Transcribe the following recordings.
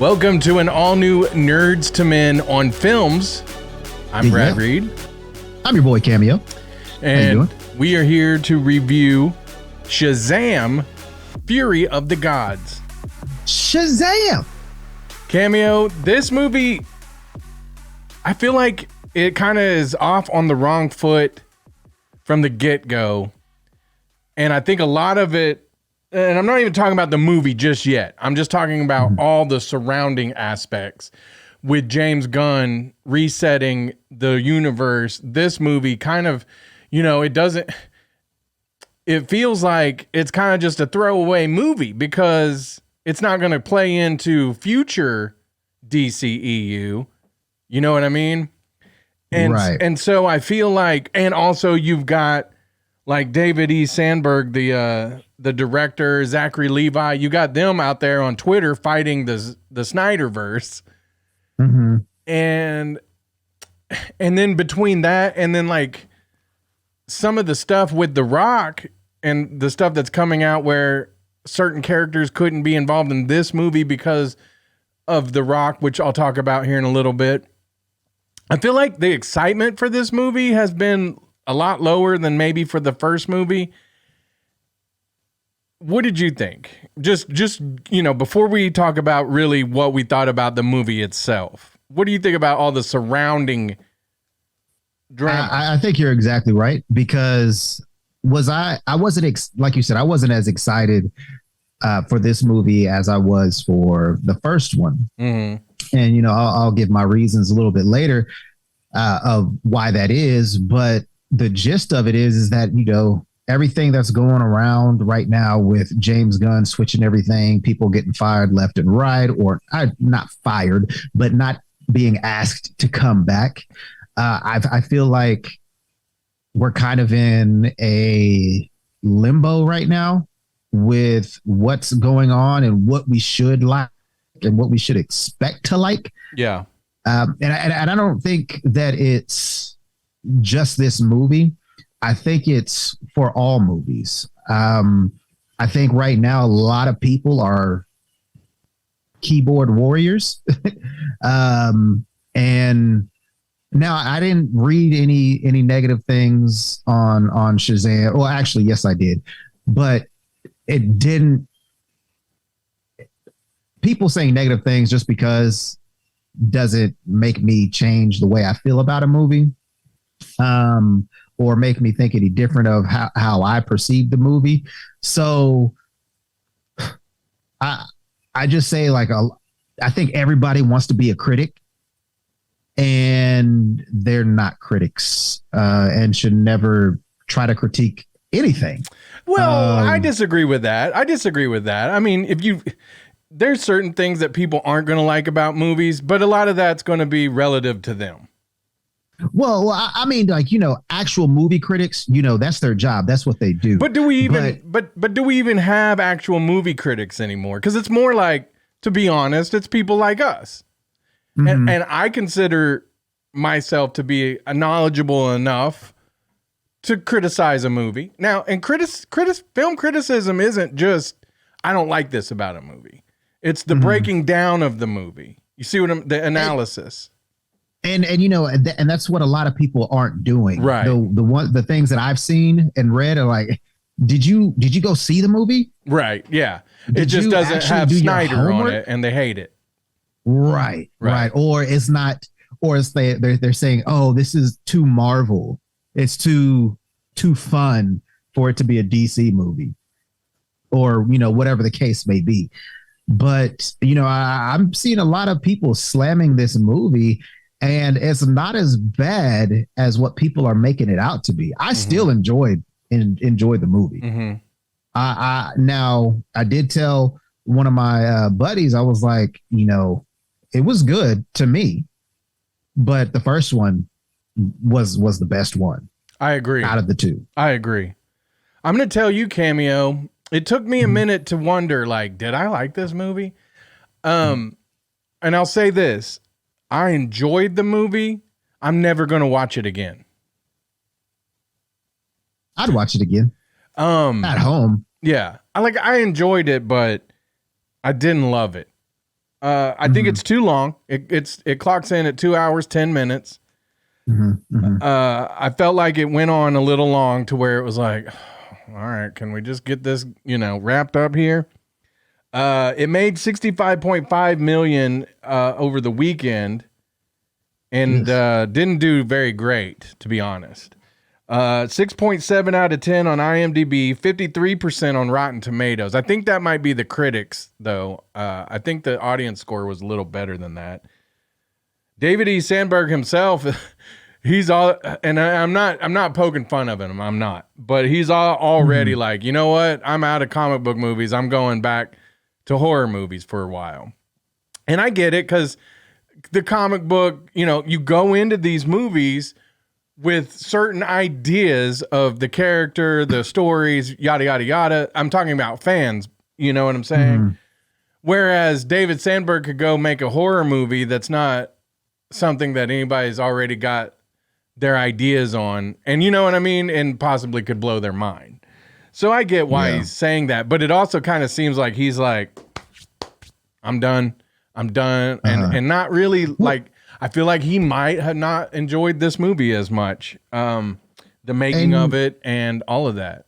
Welcome to an all-new Nerdz II Men on films. I'm Brad Reed. I'm your boy Cameo. And we are here to review Shazam Fury of the Gods. Shazam! Cameo, this movie, I feel like it kind of is off on the wrong foot from the get-go. And I think a lot of it, and I'm not even talking about the movie just yet. I'm just talking about all the surrounding aspects. With James Gunn resetting the universe, this movie kind of, it feels like it's kind of just a throwaway movie because it's not going to play into future DCEU. You know what I mean? And, right. And so I feel like, and also you've got like David E. Sandberg, the director, Zachary Levy, you got them out there on Twitter fighting the Snyderverse. Mm-hmm. And then between that and then like some of the stuff with The Rock and the stuff that's coming out where certain characters couldn't be involved in this movie because of The Rock, which I'll talk about here in a little bit. I feel like the excitement for this movie has been a lot lower than maybe for the first movie. What did you think? Just before we talk about really what we thought about the movie itself, what do you think about all the surrounding drama? I think you're exactly right, because I wasn't like you said, I wasn't as excited for this movie as I was for the first one. Mm-hmm. And, I'll give my reasons a little bit later of why that is. But the gist of it is that, everything that's going around right now with James Gunn switching everything, people getting fired left and right, or not fired, but not being asked to come back. I feel like we're kind of in a limbo right now with what's going on and what we should like and what we should expect to like. Yeah. And I don't think that it's just this movie. I think it's for all movies. I think right now a lot of people are keyboard warriors. And now I didn't read any negative things on Shazam. Well, actually, yes, I did. But it didn't. People saying negative things just because doesn't make me change the way I feel about a movie. Or make me think any different of how I perceive the movie. So I just say I think everybody wants to be a critic, and they're not critics and should never try to critique anything. Well, I disagree with that. I mean, there's certain things that people aren't going to like about movies, but a lot of that's going to be relative to them. Well, I mean, actual movie critics, that's their job. That's what they do. But do we even have actual movie critics anymore? Because it's more like, to be honest, it's people like us. Mm-hmm. And I consider myself to be knowledgeable enough to criticize a movie. Now, and film criticism isn't just, I don't like this about a movie. It's the breaking down of the movie. You see the analysis. And that's what a lot of people aren't doing. Right. The things that I've seen and read are like, did you go see the movie? Right. Yeah. It just doesn't have Snyder on it, and they hate it. Right. Or it's not. Or it's they're saying, oh, this is too Marvel. It's too fun for it to be a DC movie, or whatever the case may be. But I'm seeing a lot of people slamming this movie. And it's not as bad as what people are making it out to be. I still enjoyed the movie. Mm-hmm. Now I did tell one of my buddies, I was like, it was good to me, but the first one was the best one. I agree. Out of the two. I agree. I'm going to tell you, Cameo, it took me a minute to wonder, did I like this movie? And I'll say this. I enjoyed the movie. I'm never going to watch it again. I'd watch it again. At home. Yeah. I enjoyed it, but I didn't love it. I think it's too long. It clocks in at 2 hours, 10 minutes. I felt like it went on a little long to where it was like, all right, can we just get this, wrapped up here? It made 65.5 million over the weekend and didn't do very great, to be honest. 6.7 out of 10 on IMDb, 53% on Rotten Tomatoes. I think that might be the critics, though. I think the audience score was a little better than that. David E. Sandberg himself, he's all, and I'm not poking fun of him. I'm not, but he's already like, you know what? I'm out of comic book movies. I'm going back to horror movies for a while. And I get it, because the comic book, you go into these movies with certain ideas of the character, the stories, yada, yada, yada. I'm talking about fans, you know what I'm saying? Whereas David Sandberg could go make a horror movie that's not something that anybody's already got their ideas on, and you know what I mean? And possibly could blow their mind. So I get why he's saying that, but it also kind of seems like he's like, I'm done. And not really like, I feel like he might have not enjoyed this movie as much, the making of it and all of that.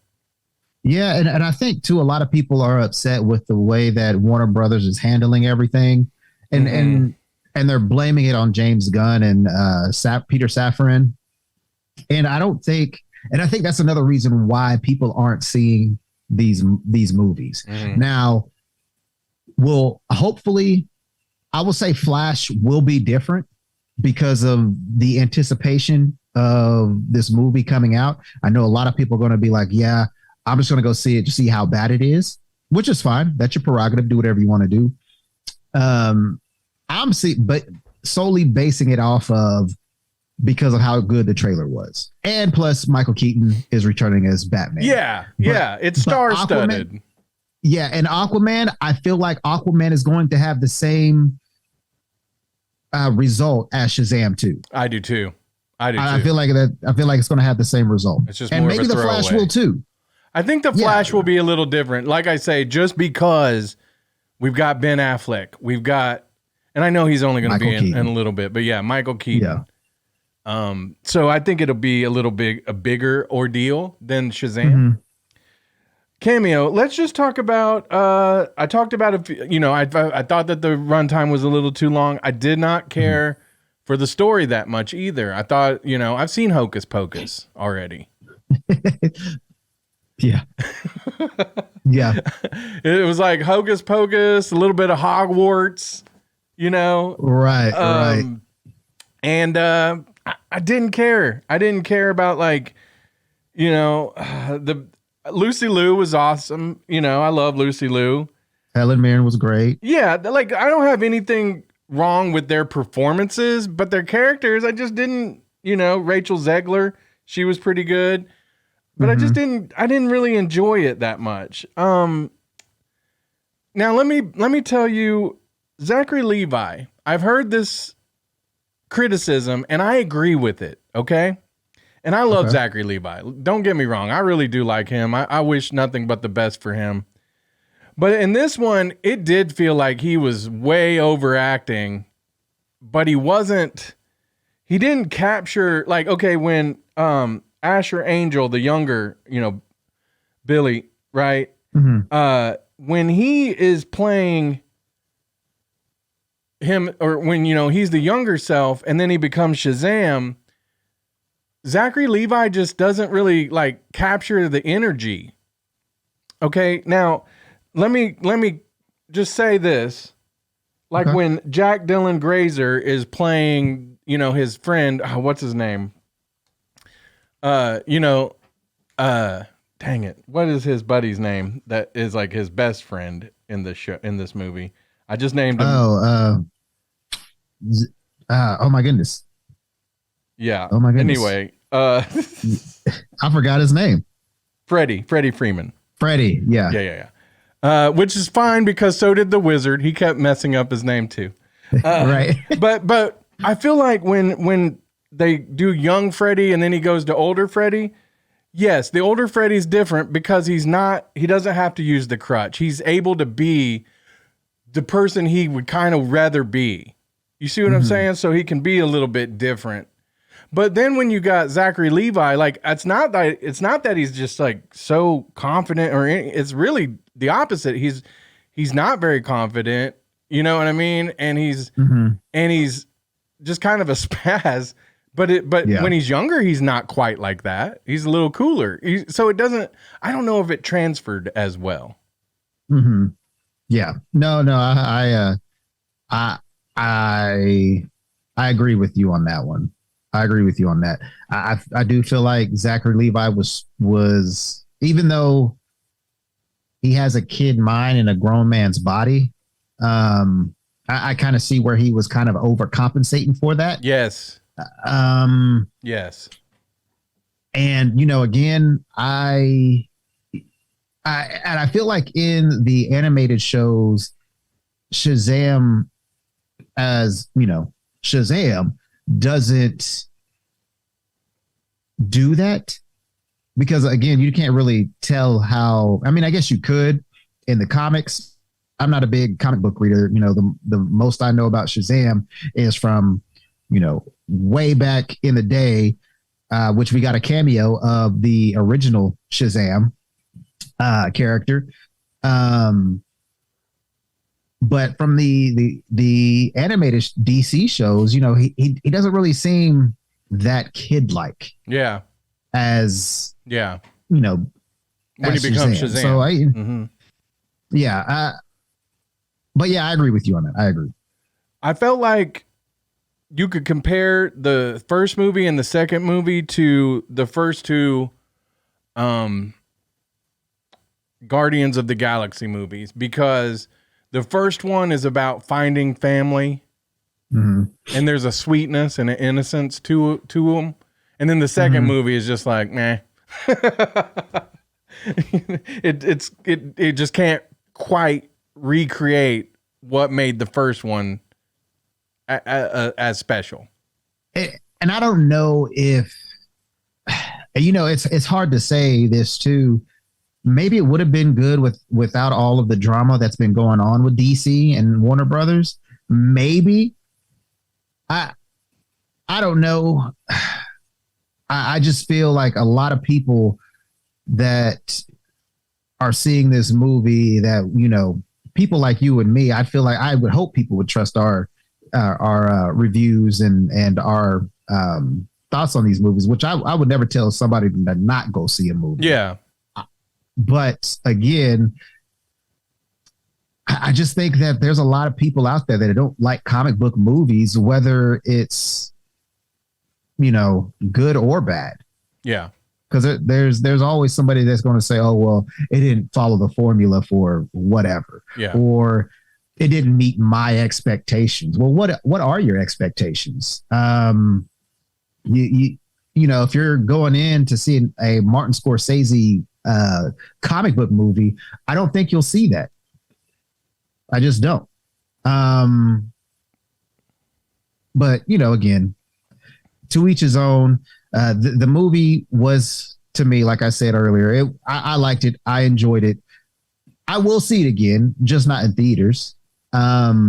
Yeah, and I think too, a lot of people are upset with the way that Warner Brothers is handling everything, and they're blaming it on James Gunn and Peter Safran. And I think that's another reason why people aren't seeing these movies now. Hopefully, I will say Flash will be different, because of the anticipation of this movie coming out. I know a lot of people are going to be like, yeah, I'm just going to go see it to see how bad it is, which is fine. That's your prerogative. Do whatever you want to do. But solely basing it off of because of how good the trailer was. And plus Michael Keaton is returning as Batman. Yeah. It's star-studded. And Aquaman, I feel like Aquaman is going to have the same result as Shazam 2. I do too. I feel like it's going to have the same result. It's just and more maybe of a the Flash will too. I think the Flash will be a little different. Like I say, just because we've got Ben Affleck, and I know he's only going to be in a little bit, but Michael Keaton. Yeah. So I think it'll be a bigger ordeal than Shazam. Cameo. Let's just talk about. I talked about a few. I thought that the runtime was a little too long. I did not care for the story that much either. I thought, I've seen Hocus Pocus already. Yeah. It was like Hocus Pocus, a little bit of Hogwarts. Right. And I didn't care. I didn't care about the. Lucy Liu was awesome. I love Lucy Liu. Helen Mirren was great. Yeah, I don't have anything wrong with their performances, but their characters, I just didn't, Rachel Zegler, she was pretty good, but I didn't really enjoy it that much. Now let me tell you, Zachary Levi, I've heard this criticism and I agree with it, okay? And I love Zachary Levi. Don't get me wrong. I really do like him. I wish nothing but the best for him. But in this one, it did feel like he was way overacting, but he didn't capture, when Asher Angel, the younger, Billy, right? When he is playing him, or when, he's the younger self and then he becomes Shazam, Zachary Levi just doesn't really capture the energy. Okay, now let me just say this. When Jack Dylan Grazer is playing, his friend, what's his name? Dang it. What is his buddy's name that is his best friend in this show, in this movie? I just named him. Oh my goodness. Yeah. Oh my goodness. Anyway, I forgot his name. Freddie Freeman. Freddie. Yeah. Which is fine because so did the Wizard. He kept messing up his name too. Right. But I feel like when they do young Freddie and then he goes to older Freddie, yes, the older Freddie's different because he doesn't have to use the crutch. He's able to be the person he would kind of rather be. You see what I'm saying? So he can be a little bit different. But then when you got Zachary Levi, like it's not that he's just like so confident it's really the opposite. He's not very confident, you know what I mean? And he's just kind of a spaz. But when he's younger, he's not quite like that. He's a little cooler. So it doesn't. I don't know if it transferred as well. Mm-hmm. Yeah. No. I agree with you on that one. I agree with you on that. I do feel like Zachary Levi was even though he has a kid mind and a grown man's body. I kind of see where he was kind of overcompensating for that. Yes. Yes. And again, I feel like in the animated shows, Shazam Shazam doesn't do that because again, you can't really tell how, I mean, I guess you could in the comics. I'm not a big comic book reader. The most I know about Shazam is from, way back in the day, which we got a cameo of the original Shazam character. But from the animated DC shows, he doesn't really seem that kid-like. Yeah. As when he becomes Shazam. So but yeah, I agree with you on that. I agree. I felt like you could compare the first movie and the second movie to the first two Guardians of the Galaxy movies, because the first one is about finding family, and there's a sweetness and an innocence to them. And then the second movie is just like, meh. it just can't quite recreate what made the first one as special. And I don't know if, it's hard to say this too. Maybe it would have been good without all of the drama that's been going on with DC and Warner Brothers. Maybe. I don't know. I just feel like a lot of people that are seeing this movie that, people like you and me, I feel like I would hope people would trust our reviews and our thoughts on these movies, which I would never tell somebody to not go see a movie. Yeah. But again, I just think that there's a lot of people out there that don't like comic book movies, whether it's, good or bad. Yeah. Because there's always somebody that's going to say, oh, well, it didn't follow the formula for whatever. Yeah. Or it didn't meet my expectations. Well, what are your expectations? If you're going in to see a Martin Scorsese comic book movie, I don't think you'll see that. I just don't. But again, to each his own. The movie was, to me, like I said earlier, I liked it. I enjoyed it. I will see it again, just not in theaters. But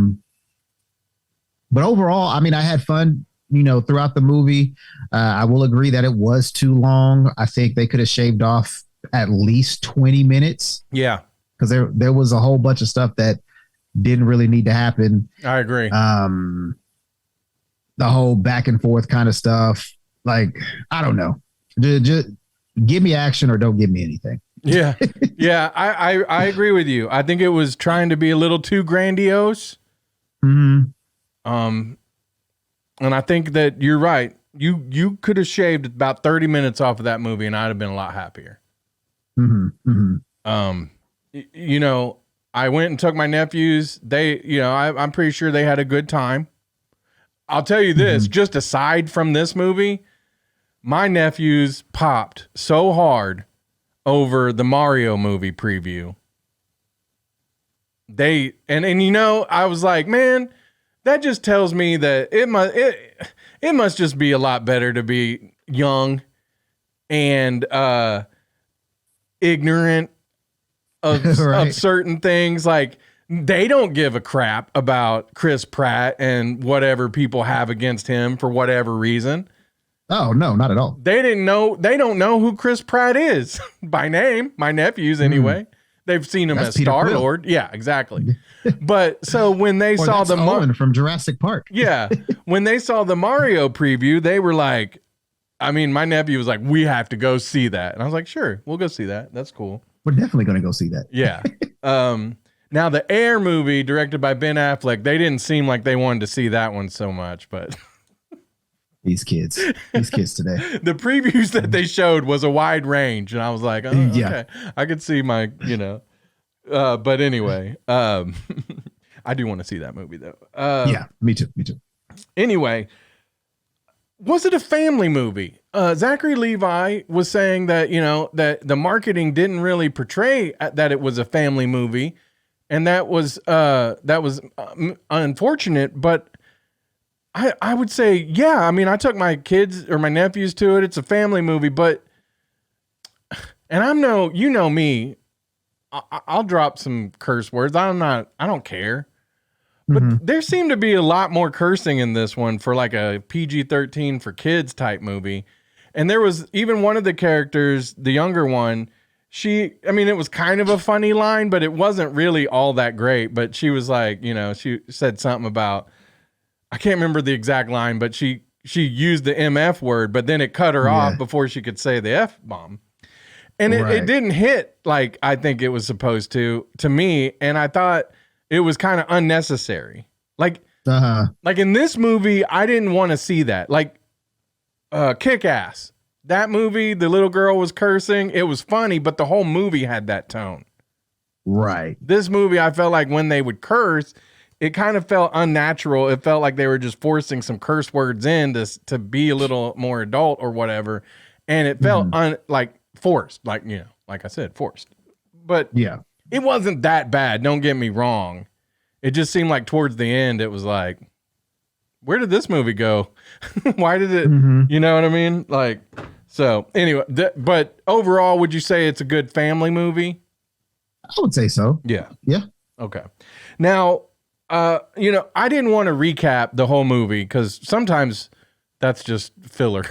overall, I mean, I had fun, throughout the movie. I will agree that it was too long. I think they could have shaved off at least 20 minutes. Yeah. Because there was a whole bunch of stuff that didn't really need to happen. I agree. The whole back and forth kind of stuff. Like, I don't know. Just give me action or don't give me anything. Yeah. Yeah. I agree with you. I think it was trying to be a little too grandiose. Mm-hmm. And I think that you're right. You could have shaved about 30 minutes off of that movie and I'd have been a lot happier. Mm-hmm. Mm-hmm. I went and took my nephews. I'm pretty sure they had a good time. I'll tell you this, just aside from this movie, my nephews popped so hard over the Mario movie preview. I was like, man, that just tells me that it must just be a lot better to be young and ignorant of, right. of certain things. Like They don't give a crap about Chris Pratt and whatever people have against him for whatever reason. Oh, no, not at all. They don't know who Chris Pratt is by name. My nephews, anyway. They've seen him as Star-Lord. Yeah, exactly. But so when they saw the Owen from Jurassic Park. Yeah. When they saw the Mario preview, they were like, I mean, my nephew was like, we have to go see that. And I was like, sure, we'll go see that. That's cool. We're definitely going to go see that. Yeah. Now the Air movie directed by Ben Affleck, they didn't seem like they wanted to see that one so much, but these kids today. The previews that they showed was a wide range, and I was like, oh, okay, I could see my, but anyway, I do want to see that movie though. Yeah, me too. Anyway, was it a family movie? Zachary Levy was saying that, that the marketing didn't really portray that it was a family movie. And that was unfortunate, but I would say, yeah, I mean, I took my kids or my nephews to it. It's a family movie, but, and you know me, I'll drop some curse words. I don't care. But there seemed to be a lot more cursing in this one for like a PG-13 for kids type movie. And there was even one of the characters, the younger one, it was kind of a funny line, but it wasn't really all that great. But she was like, she said something about, I can't remember the exact line, but she used the MF word, but then it cut her off before she could say the F bomb. And it didn't hit like I think it was supposed to me. And I thought it was kind of unnecessary. Like in this movie, I didn't want to see that. Like Kick-Ass. That movie, the little girl was cursing. It was funny, but the whole movie had that tone. Right. This movie, I felt like when they would curse, it kind of felt unnatural. It felt like they were just forcing some curse words in to be a little more adult or whatever. And it felt like forced, like I said, forced. But yeah, it wasn't that bad. Don't get me wrong. It just seemed like towards the end, it was like, where did this movie go? Why did it, you know what I mean? Like, so anyway, but overall, would you say it's a good family movie? I would say so. Yeah. Yeah. Okay. Now, I didn't want to recap the whole movie because sometimes that's just filler.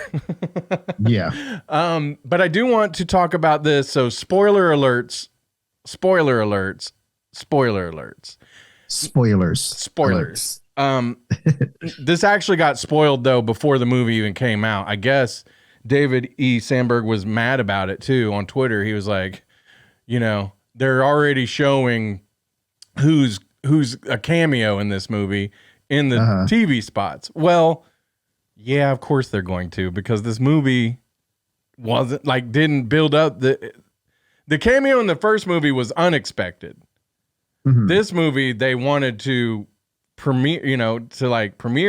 Yeah. But I do want to talk about this. So spoiler alerts. This actually got spoiled though before the movie even came out. I guess David E. Sandberg was mad about it too on Twitter. He was like, they're already showing who's a cameo in this movie in the TV spots. Well, yeah, of course they're going to, because this movie didn't build up the cameo in the first movie was unexpected. This movie, they wanted to premiere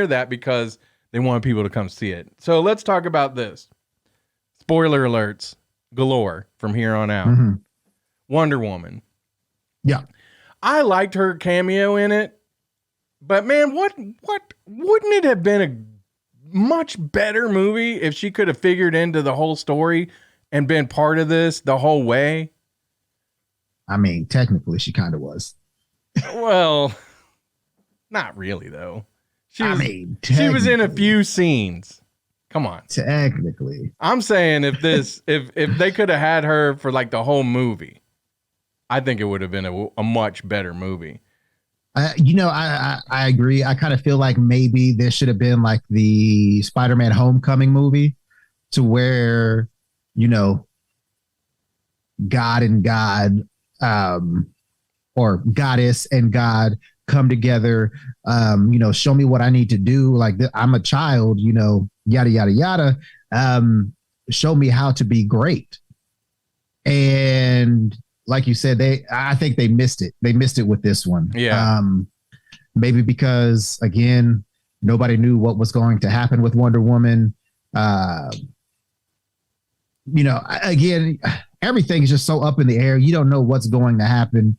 that because they wanted people to come see it. So let's talk about this. Spoiler alerts galore from here on out. Wonder Woman. Yeah. I liked her cameo in it, but man, what wouldn't it have been a much better movie if she could have figured into the whole story and been part of this the whole way? I mean, technically she kind of was. Well, not really though. She was in a few scenes. Come on. Technically. I'm saying if they could have had her for like the whole movie, I think it would have been a much better movie. I agree. I kind of feel like maybe this should have been like the Spider-Man Homecoming movie, to where, God and God, or goddess and God come together, show me what I need to do. Like I'm a child, yada, yada, yada. Show me how to be great. And like you said, I think they missed it. They missed it with this one. Yeah. Maybe because, again, nobody knew what was going to happen with Wonder Woman. Again, everything is just so up in the air. You don't know what's going to happen.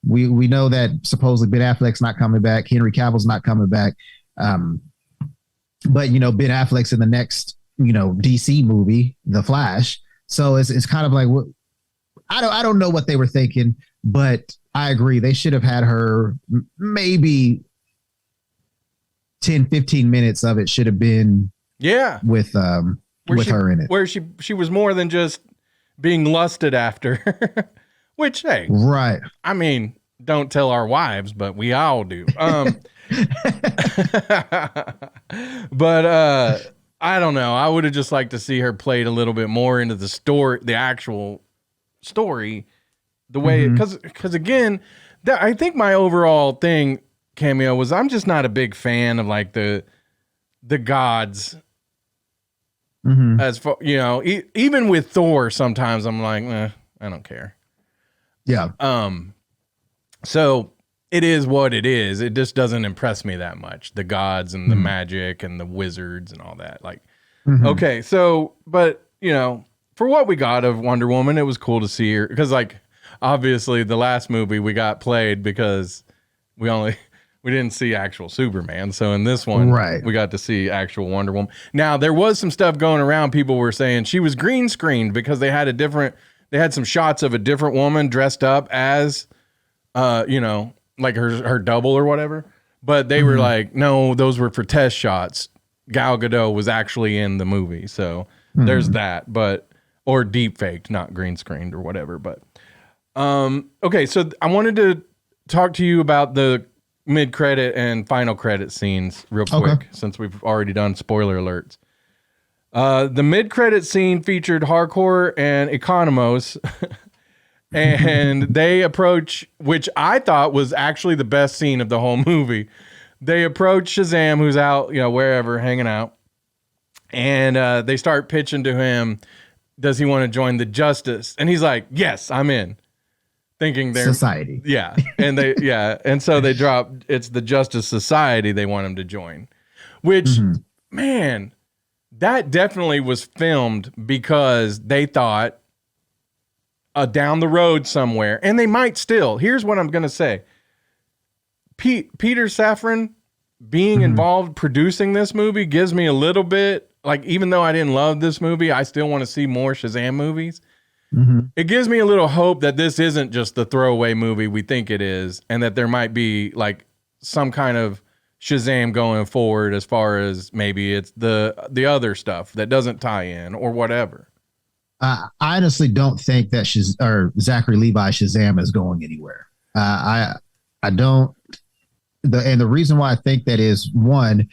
We know that supposedly Ben Affleck's not coming back. Henry Cavill's not coming back. But Ben Affleck's in the next, DC movie, The Flash. So it's kind of like, I don't know what they were thinking, but I agree. They should have had her maybe 10, 15 minutes of it should have been with her in it. Where she was more than just being lusted after. Which, hey, right. I mean, don't tell our wives, but we all do. But I don't know. I would have just liked to see her played a little bit more into the story, the actual story, the way, because again, I think my overall thing, Cameo, was I'm just not a big fan of like the gods. As far, you know, even with Thor, sometimes I'm like, I don't care. Yeah. So it is what it is. It just doesn't impress me that much. The gods and the magic and the wizards and all that. Like, okay, so, but you know, for what we got of Wonder Woman, it was cool to see her because, like, obviously the last movie we got played because we didn't see actual Superman. So in this one, we got to see actual Wonder Woman. Now there was some stuff going around. People were saying she was green screened because they had some shots of a different woman dressed up as, you know, like her double or whatever. But they were like, no, those were for test shots. Gal Gadot was actually in the movie. So there's that, or deep faked, not green screened or whatever. But, okay. So I wanted to talk to you about the mid-credit and final credit scenes real quick, since we've already done spoiler alerts. The mid-credit scene featured Hardcore and Economos, and they approach, which I thought was actually the best scene of the whole movie. They approach Shazam, who's out, you know, wherever, hanging out, and they start pitching to him, does he want to join the Justice? And he's like, yes, I'm in. Thinking they're Society. Yeah. And and so they drop, it's the Justice Society they want him to join. Which, man, that definitely was filmed because they thought down the road somewhere, and they might still. Here's what I'm gonna say. Peter Safran being involved producing this movie gives me a little bit, like, even though I didn't love this movie, I still want to see more Shazam movies. It gives me a little hope that this isn't just the throwaway movie we think it is, and that there might be like some kind of Shazam going forward, as far as maybe it's the other stuff that doesn't tie in or whatever. I honestly don't think that Zachary Levi Shazam is going anywhere. I don't. And the reason why I think that is, one,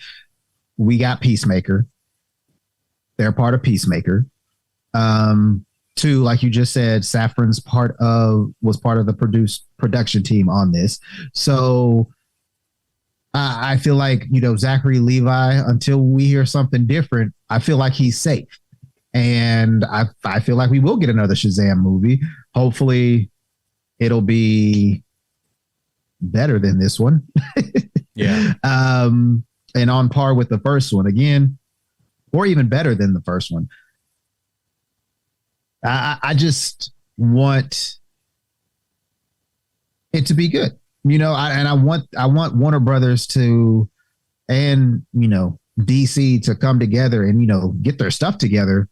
we got Peacemaker. They're part of Peacemaker. Two, like you just said, Safran's was part of the production team on this. So I feel like, you know, Zachary Levi, until we hear something different, I feel like he's safe. And I feel like we will get another Shazam movie. Hopefully it'll be better than this one. Yeah. And on par with the first one again, or even better than the first one. I just want it to be good, you know, I want Warner Brothers to, and, you know, DC to come together and, you know, get their stuff together.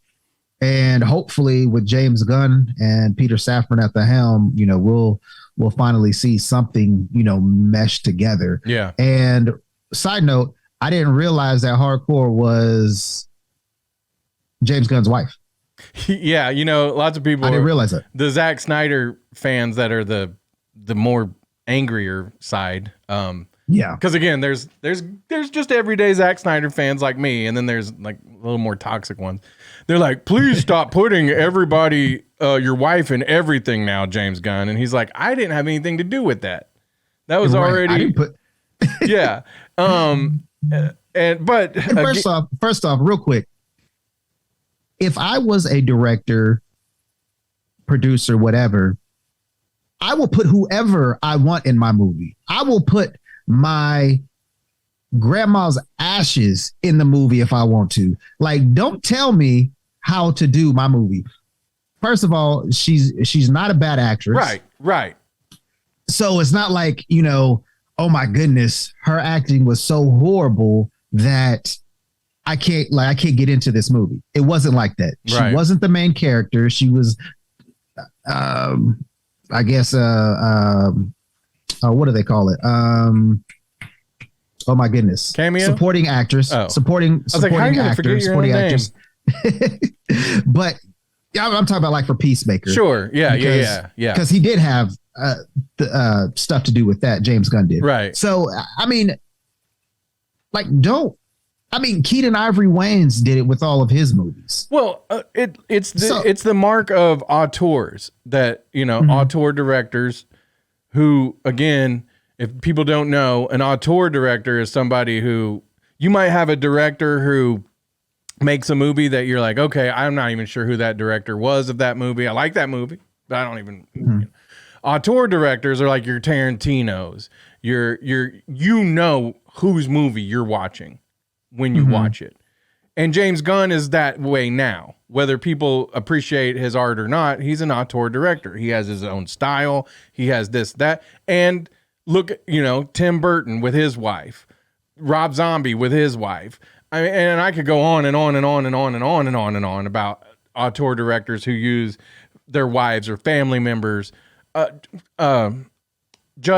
And hopefully with James Gunn and Peter Safran at the helm, you know, we'll finally see something, you know, mesh together. Yeah. And side note, I didn't realize that Hardcore was James Gunn's wife. Yeah, you know, lots of people. I didn't realize that. The Zack Snyder fans that are the more angrier side. Yeah, because again, there's just everyday Zack Snyder fans like me, and then there's like a little more toxic ones. They're like, please stop putting everybody, your wife, in everything now, James Gunn. And he's like, I didn't have anything to do with that. That was already. I didn't put. Yeah. But first off, real quick. If I was a director, producer, whatever, I will put whoever I want in my movie. I will put my grandma's ashes in the movie if I want to. Like, don't tell me how to do my movie. First of all, she's not a bad actress. Right. So it's not like, you know, oh my goodness, her acting was so horrible that I can't get into this movie. It wasn't like that. She wasn't the main character. She was, I guess, what do they call it? Oh my goodness. Cameo? Supporting actress. Oh. Supporting actor. Supporting actress. But yeah, I'm talking about like for Peacemaker. Sure. Yeah. Because he did have stuff to do with that. James Gunn did. Right. So I mean, like, Keaton Ivory Wayans did it with all of his movies. Well, it's the mark of auteurs that, auteur directors who, again, if people don't know, an auteur director is somebody who, you might have a director who makes a movie that you're like, okay, I'm not even sure who that director was of that movie. I like that movie, but I don't even. Auteur directors are like your Tarantinos. You know whose movie you're watching when you watch it. And James Gunn is that way now. Whether people appreciate his art or not, he's an auteur director. He has his own style. He has this, that. And look, Tim Burton with his wife, Rob Zombie with his wife. And I could go on and on and on and on and on and on and on about auteur directors who use their wives or family members. Judd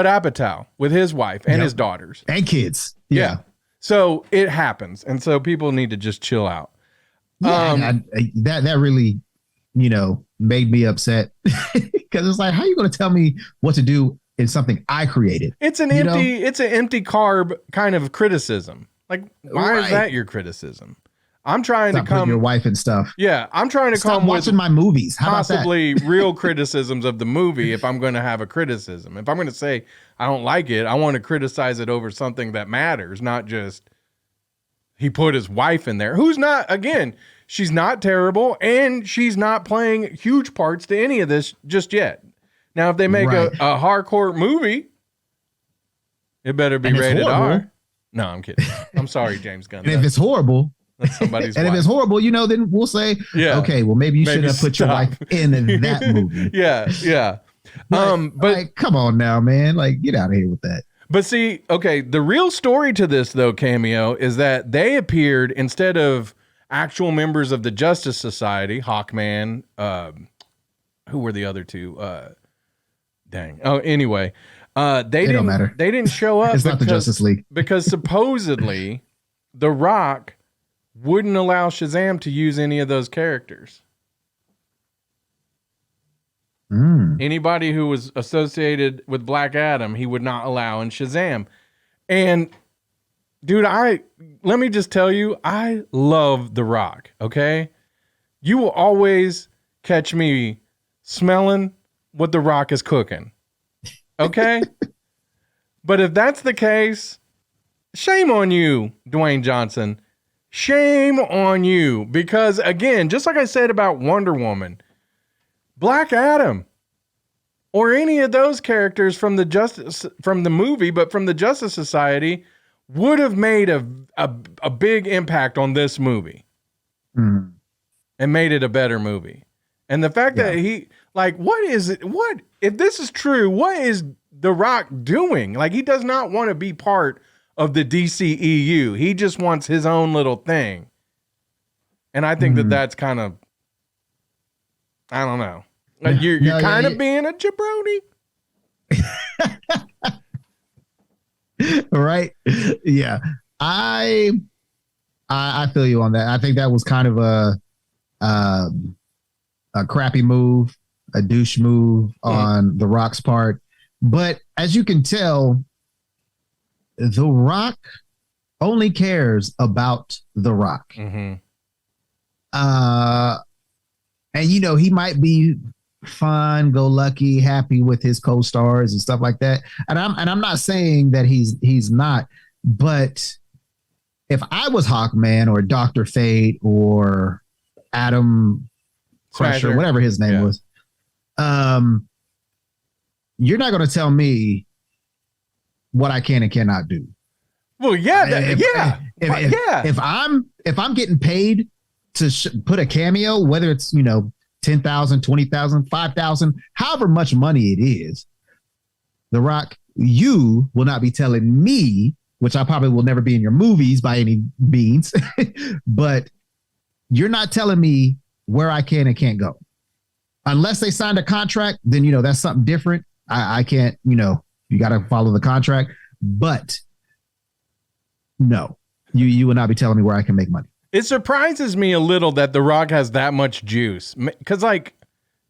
Apatow with his wife and his daughters. And kids. Yeah. So it happens. And so people need to just chill out. Yeah, that really, made me upset because it's like, how are you going to tell me what to do in something I created? It's an empty carb kind of criticism. Like, why is that your criticism? I'm trying to come your wife and stuff. Yeah, I'm trying to come watching my movies. How possibly real criticisms of the movie if I'm going to have a criticism. If I'm going to say I don't like it, I want to criticize it over something that matters, not just he put his wife in there. Who's not, again, she's not terrible and she's not playing huge parts to any of this just yet. Now, if they make a hardcore movie, it better be rated R. No, I'm kidding. I'm sorry, James Gunn. And if it's horrible, that's somebody's and wife. if it's horrible, then we'll say, okay, well, maybe you shouldn't have put your wife in that movie. Yeah. But like, come on now, man. Like, get out of here with that. But see, okay, the real story to this, though, Cameo, is that they appeared instead of actual members of the Justice Society, Hawkman, who were the other two? Dang. Oh, anyway. Don't matter. They didn't show up. It's not the Justice League. Because supposedly The Rock wouldn't allow Shazam to use any of those characters. Anybody who was associated with Black Adam, he would not allow in Shazam. And dude, let me just tell you, I love The Rock, okay? You will always catch me smelling what The Rock is cooking. Okay? But if that's the case, shame on you, Dwayne Johnson. Shame on you. Because again, just like I said about Wonder Woman, Black Adam, or any of those characters from the movie, but from the Justice Society, would have made a big impact on this movie. And made it a better movie. And the fact that what is it? What, if this is true, what is The Rock doing? Like, he does not want to be part of the DCEU. He just wants his own little thing. And I think that's kind of, I don't know. Like, you're kind of being a jabroni. Right? Yeah. I feel you on that. I think that was kind of a crappy move, a douche move on The Rock's part. But as you can tell, The Rock only cares about The Rock. And he might be fun, go lucky, happy with his co-stars and stuff like that. And I'm not saying that he's not, but if I was Hawkman or Dr. Fate or Adam Crusher, whatever his name was, you're not going to tell me what I can and cannot do. Well, if I'm getting paid to put a cameo, whether it's 10,000, 20,000, 5,000, however much money it is, The Rock, you will not be telling me, which I probably will never be in your movies by any means, but you're not telling me where I can and can't go. Unless they signed a contract, then, that's something different. I can't, You got to follow the contract. But no, you will not be telling me where I can make money. It surprises me a little that The Rock has that much juice. Because, like,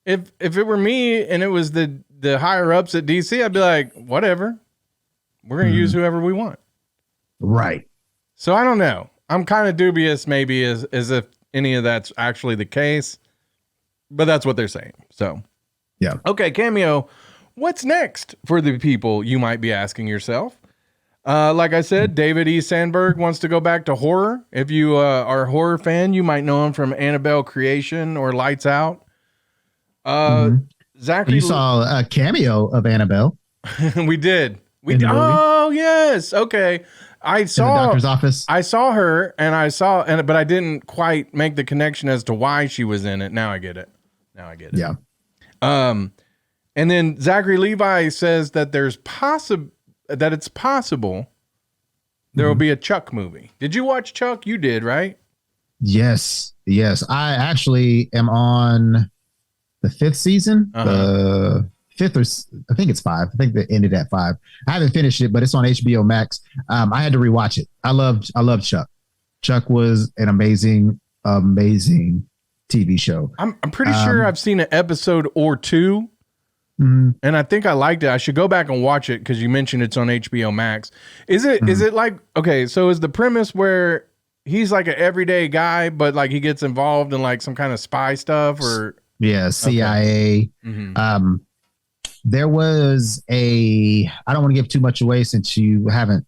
if it were me and it was the higher ups at DC, I'd be like, whatever. We're going to use whoever we want. Right. So I don't know. I'm kind of dubious maybe as if any of that's actually the case. But that's what they're saying. So, yeah. Okay, Cameo. What's next for the people, you might be asking yourself? Like I said, David E. Sandberg wants to go back to horror. If you are a horror fan, you might know him from Annabelle Creation or Lights Out. Zachary, you saw a cameo of Annabelle. We did. Oh yes. Okay. I saw in the doctor's office. I saw her, but I didn't quite make the connection as to why she was in it. Now I get it. Yeah. And then Zachary Levi says that it's possible there will be a Chuck movie. Did you watch Chuck? You did, right? Yes. I actually am on the 5th season. The 5th, or I think it's 5. I think they ended at 5. I haven't finished it, but it's on HBO Max. I had to rewatch it. I loved Chuck. Chuck was an amazing TV show. I'm pretty sure I've seen an episode or two. And I think I liked it. I should go back and watch it because you mentioned it's on HBO Max. Is it like, okay, so is the premise where he's like an everyday guy, but like he gets involved in like some kind of spy stuff or? Yeah, CIA. Okay. There was I don't want to give too much away since you haven't,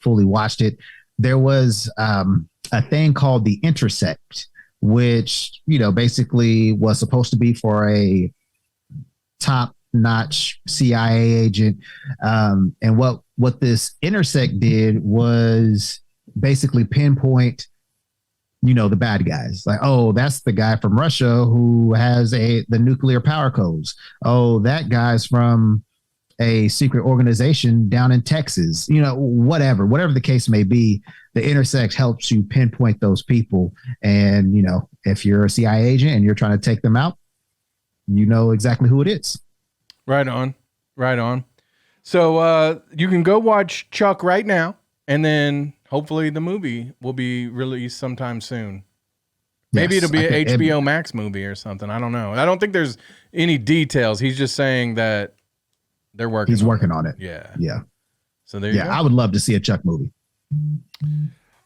fully watched it. There was a thing called the Intersect, which, basically was supposed to be for a top-notch CIA agent. And what this Intersect did was basically pinpoint, the bad guys. Like, oh, that's the guy from Russia who has the nuclear power codes. Oh, that guy's from a secret organization down in Texas. Whatever the case may be, the Intersect helps you pinpoint those people. And, if you're a CIA agent and you're trying to take them out, you know exactly who it is. Right on. So you can go watch Chuck right now, and then hopefully the movie will be released sometime soon. Maybe it'll be an HBO Max movie or something. I don't know. I don't think there's any details. He's just saying that they're working. He's working on it. Yeah. So there you go. I would love to see a Chuck movie.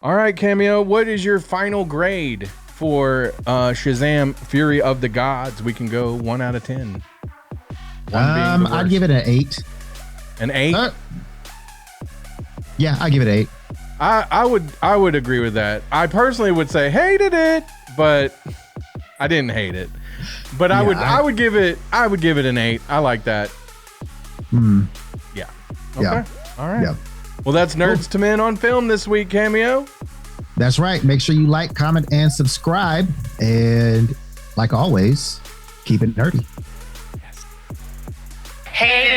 All right, Cameo. What is your final grade for Shazam Fury of the Gods? We can go 1 out of 10. I'd give it an 8. An 8? Yeah, I'd give it an 8. I would agree with that. I personally would say hated it, but I didn't hate it. But I would give it an 8. I like that. Yeah. Okay. Yeah. All right. Yeah. Well, that's Nerdz II Men on Film this week, Cameo. That's right. Make sure you like, comment, and subscribe. And like always, keep it nerdy. Hey.